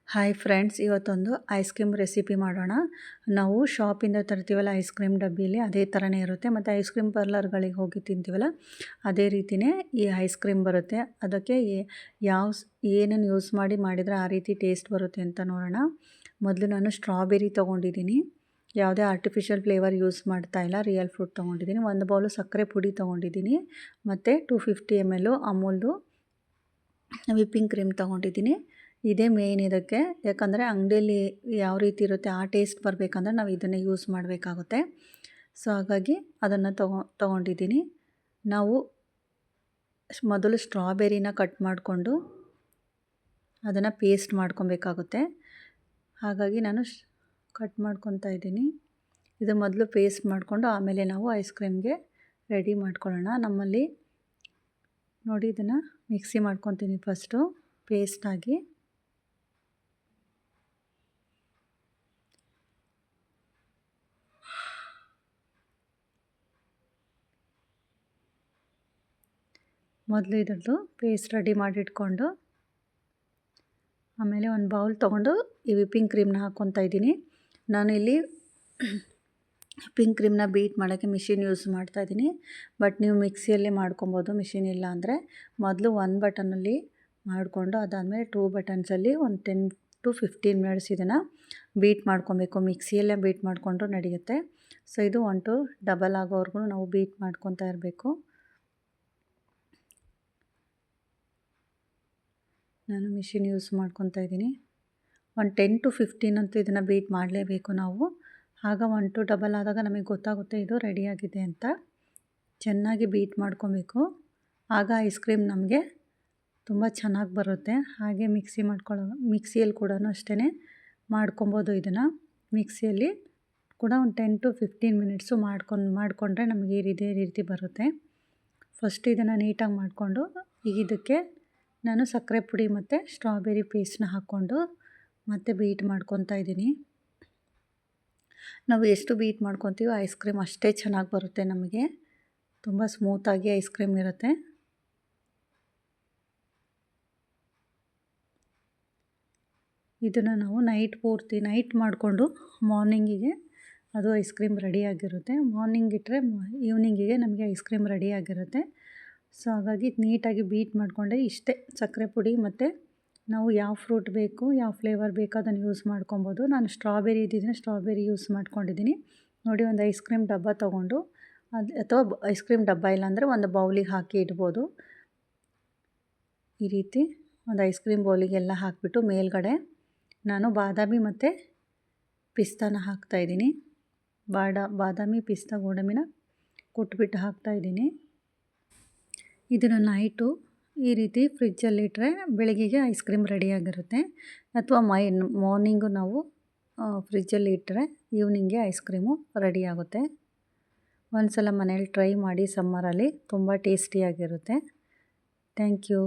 Hi friends, ಇವತ್ತೊಂದು ice cream recipe ಮಾಡೋಣ. ನಾವು ಶಾಪಿಂದ ತರ್ತೀವಲ್ಲ ಐಸ್ ಕ್ರೀಮ್ ಡಬ್ಬಿಲಿ ಅದೇ ಥರನೇ ಇರುತ್ತೆ. ಮತ್ತು ಐಸ್ ಕ್ರೀಮ್ ಪಾರ್ಲರ್ಗಳಿಗೆ ಹೋಗಿ ತಿಂತೀವಲ್ಲ ಅದೇ ರೀತಿಯೇ ಈ ಐಸ್ ಕ್ರೀಮ್ ಬರುತ್ತೆ. ಅದಕ್ಕೆ ಏನನ್ನು ಯೂಸ್ ಮಾಡಿದರೆ ಆ ರೀತಿ ಟೇಸ್ಟ್ ಬರುತ್ತೆ ಅಂತ ನೋಡೋಣ. ಮೊದಲು ನಾನು ಸ್ಟ್ರಾಬೆರಿ ತೊಗೊಂಡಿದ್ದೀನಿ. ಯಾವುದೇ ಆರ್ಟಿಫಿಷಿಯಲ್ ಫ್ಲೇವರ್ ಯೂಸ್ ಮಾಡ್ತಾಯಿಲ್ಲ, ರಿಯಲ್ ಫ್ರೂಟ್ ತೊಗೊಂಡಿದ್ದೀನಿ. ಒಂದು ಬೌಲು ಸಕ್ಕರೆ ಪುಡಿ ತೊಗೊಂಡಿದ್ದೀನಿ. ಮತ್ತು 250 ml ಅಮೂಲ್ದು ವಿಪ್ಪಿಂಗ್ ಕ್ರೀಮ್ ತೊಗೊಂಡಿದ್ದೀನಿ. ಇದೇ ಮೇಯ್ನ್ ಇದಕ್ಕೆ, ಯಾಕಂದರೆ ಅಂಗಡಿಯಲ್ಲಿ ಯಾವ ರೀತಿ ಇರುತ್ತೆ ಆ ಟೇಸ್ಟ್ ಬರಬೇಕಂದ್ರೆ ನಾವು ಇದನ್ನೇ ಯೂಸ್ ಮಾಡಬೇಕಾಗುತ್ತೆ. ಸೊ ಹಾಗಾಗಿ ಅದನ್ನು ತೊಗೊಂಡಿದ್ದೀನಿ. ನಾವು ಮೊದಲು ಸ್ಟ್ರಾಬೆರಿನ ಕಟ್ ಮಾಡಿಕೊಂಡು ಅದನ್ನು ಪೇಸ್ಟ್ ಮಾಡ್ಕೊಬೇಕಾಗುತ್ತೆ. ಹಾಗಾಗಿ ನಾನು ಕಟ್ ಮಾಡ್ಕೊತಾ ಇದ್ದೀನಿ. ಇದು ಮೊದಲು ಪೇಸ್ಟ್ ಮಾಡಿಕೊಂಡು ಆಮೇಲೆ ನಾವು ಐಸ್ ಕ್ರೀಮ್ಗೆ ರೆಡಿ ಮಾಡ್ಕೊಳ್ಳೋಣ. ನಮ್ಮಲ್ಲಿ ನೋಡಿ ಇದನ್ನು ಮಿಕ್ಸಿ ಮಾಡ್ಕೊತೀನಿ ಫಸ್ಟು ಪೇಸ್ಟಾಗಿ. ಮೊದಲು ಇದರದ್ದು ಪೇಸ್ಟ್ ರೆಡಿ ಮಾಡಿಟ್ಕೊಂಡು ಆಮೇಲೆ ಒಂದು ಬೌಲ್ ತೊಗೊಂಡು ಈ ವಿಪ್ಪಿಂಗ್ ಕ್ರೀಮ್ನ ಹಾಕ್ಕೊತಾ ಇದ್ದೀನಿ. ನಾನು ಇಲ್ಲಿ ವಿಪ್ಪಿಂಗ್ ಕ್ರೀಮ್ನ ಬೀಟ್ ಮಾಡೋಕ್ಕೆ ಮಿಷಿನ್ ಯೂಸ್ ಮಾಡ್ತಾಯಿದ್ದೀನಿ. ಬಟ್ ನೀವು ಮಿಕ್ಸಿಯಲ್ಲೇ ಮಾಡ್ಕೊಬೋದು, ಮಿಷಿನ್ ಇಲ್ಲ ಅಂದರೆ. ಮೊದಲು 1 ಬಟನಲ್ಲಿ ಮಾಡಿಕೊಂಡು ಅದಾದಮೇಲೆ 2 ಬಟನ್ಸಲ್ಲಿ ಒಂದು 10 to 15 minutes ಇದನ್ನು ಬೀಟ್ ಮಾಡ್ಕೊಬೇಕು. ಮಿಕ್ಸಿಯಲ್ಲೇ ಬೀಟ್ ಮಾಡಿಕೊಂಡ್ರೂ ನಡೆಯುತ್ತೆ. ಸೊ ಇದು 1 to ಡಬಲ್ ಆಗೋವರೆಗೂ ನಾವು ಬೀಟ್ ಮಾಡ್ಕೊತಾ ಇರಬೇಕು. ನಾನು ಮಿಷಿನ್ ಯೂಸ್ ಮಾಡ್ಕೊತಾ ಇದ್ದೀನಿ. ಒಂದು 10 to 15 ಅಂತೂ ಇದನ್ನು ಬೀಟ್ ಮಾಡಲೇಬೇಕು ನಾವು. ಆಗ 1 to ಡಬಲ್ ಆದಾಗ ನಮಗೆ ಗೊತ್ತಾಗುತ್ತೆ ಇದು ರೆಡಿಯಾಗಿದೆ ಅಂತ. ಚೆನ್ನಾಗಿ ಬೀಟ್ ಮಾಡ್ಕೊಬೇಕು, ಆಗ ಐಸ್ ಕ್ರೀಮ್ ನಮಗೆ ತುಂಬ ಚೆನ್ನಾಗಿ ಬರುತ್ತೆ. ಹಾಗೆ ಮಿಕ್ಸಿಯಲ್ಲಿ ಕೂಡ ಅಷ್ಟೇ ಮಾಡ್ಕೊಬೋದು. ಇದನ್ನು ಮಿಕ್ಸಿಯಲ್ಲಿ ಕೂಡ ಒಂದು 10 to 15 minutes ಮಾಡಿಕೊಂಡ್ರೆ ನಮಗೆ ಇದೇ ರೀತಿ ಬರುತ್ತೆ. ಫಸ್ಟ್ ಇದನ್ನು ನೀಟಾಗಿ ಮಾಡಿಕೊಂಡು ಈಗ ಇದಕ್ಕೆ ನಾನು ಸಕ್ಕರೆ ಪುಡಿ ಮತ್ತು ಸ್ಟ್ರಾಬೆರಿ ಪೇಸ್ಟ್ನ ಹಾಕ್ಕೊಂಡು ಮತ್ತೆ ಬೀಟ್ ಮಾಡ್ಕೊತಾ ಇದ್ದೀನಿ. ನಾವು ಎಷ್ಟು ಬೀಟ್ ಮಾಡ್ಕೊತೀವೋ ಐಸ್ ಕ್ರೀಮ್ ಅಷ್ಟೇ ಚೆನ್ನಾಗಿ ಬರುತ್ತೆ ನಮಗೆ. ತುಂಬ ಸ್ಮೂತಾಗಿ ಐಸ್ ಕ್ರೀಮ್ ಇರುತ್ತೆ. ಇದನ್ನು ನಾವು ನೈಟ್ ಮಾಡಿಕೊಂಡು ಮಾರ್ನಿಂಗಿಗೆ ಅದು ಐಸ್ ಕ್ರೀಮ್ ರೆಡಿಯಾಗಿರುತ್ತೆ. ಮಾರ್ನಿಂಗ್ ಇಟ್ಟರೆ ಈವ್ನಿಂಗಿಗೆ ನಮಗೆ ಐಸ್ ಕ್ರೀಮ್ ರೆಡಿಯಾಗಿರುತ್ತೆ. ಸೊ ಹಾಗಾಗಿ ನೀಟಾಗಿ ಬೀಟ್ ಮಾಡಿಕೊಂಡೆ ಇಷ್ಟೇ. ಸಕ್ಕರೆ ಪುಡಿ ಮತ್ತು ನಾವು ಯಾವ ಫ್ರೂಟ್ ಬೇಕು, ಯಾವ ಫ್ಲೇವರ್ ಬೇಕು ಅದನ್ನು ಯೂಸ್ ಮಾಡ್ಕೊಬೋದು. ನಾನು ಸ್ಟ್ರಾಬೆರಿ ಇದ್ದಿದ್ದೀನಿ, ಸ್ಟ್ರಾಬೆರಿ ಯೂಸ್ ಮಾಡ್ಕೊಂಡಿದ್ದೀನಿ. ನೋಡಿ, ಒಂದು ಐಸ್ ಕ್ರೀಮ್ ಡಬ್ಬ ತೊಗೊಂಡು ಅಥವಾ ಐಸ್ ಕ್ರೀಮ್ ಡಬ್ಬ ಇಲ್ಲಾಂದರೆ ಒಂದು ಬೌಲಿಗೆ ಹಾಕಿ ಇಡ್ಬೋದು. ಈ ರೀತಿ ಒಂದು ಐಸ್ ಕ್ರೀಮ್ ಬೌಲಿಗೆಲ್ಲ ಹಾಕಿಬಿಟ್ಟು ಮೇಲ್ಗಡೆ ನಾನು ಬಾದಾಮಿ ಮತ್ತು ಪಿಸ್ತಾನ ಹಾಕ್ತಾಯಿದ್ದೀನಿ. ಬಾದಾಮಿ, ಪಿಸ್ತಾ, ಗೋಡಂಬಿನ ಕುಟ್ಬಿಟ್ಟು ಹಾಕ್ತಾಯಿದ್ದೀನಿ. ಇದನ್ನು ನೈಟು ಈ ರೀತಿ ಫ್ರಿಜ್ಜಲ್ಲಿಟ್ಟರೆ ಬೆಳಗ್ಗೆಗೆ ಐಸ್ ಕ್ರೀಮ್ ರೆಡಿಯಾಗಿರುತ್ತೆ. ಅಥವಾ ಮಾರ್ನಿಂಗು ನಾವು ಫ್ರಿಜ್ಜಲ್ಲಿ ಇಟ್ಟರೆ ಈವ್ನಿಂಗ್ಗೆ ಐಸ್ ಕ್ರೀಮು ರೆಡಿಯಾಗುತ್ತೆ. ಒಂದು ಸಲ ಮನೇಲಿ ಟ್ರೈ ಮಾಡಿ, ಸಮ್ಮರಲ್ಲಿ ತುಂಬ ಟೇಸ್ಟಿಯಾಗಿರುತ್ತೆ. Thank you.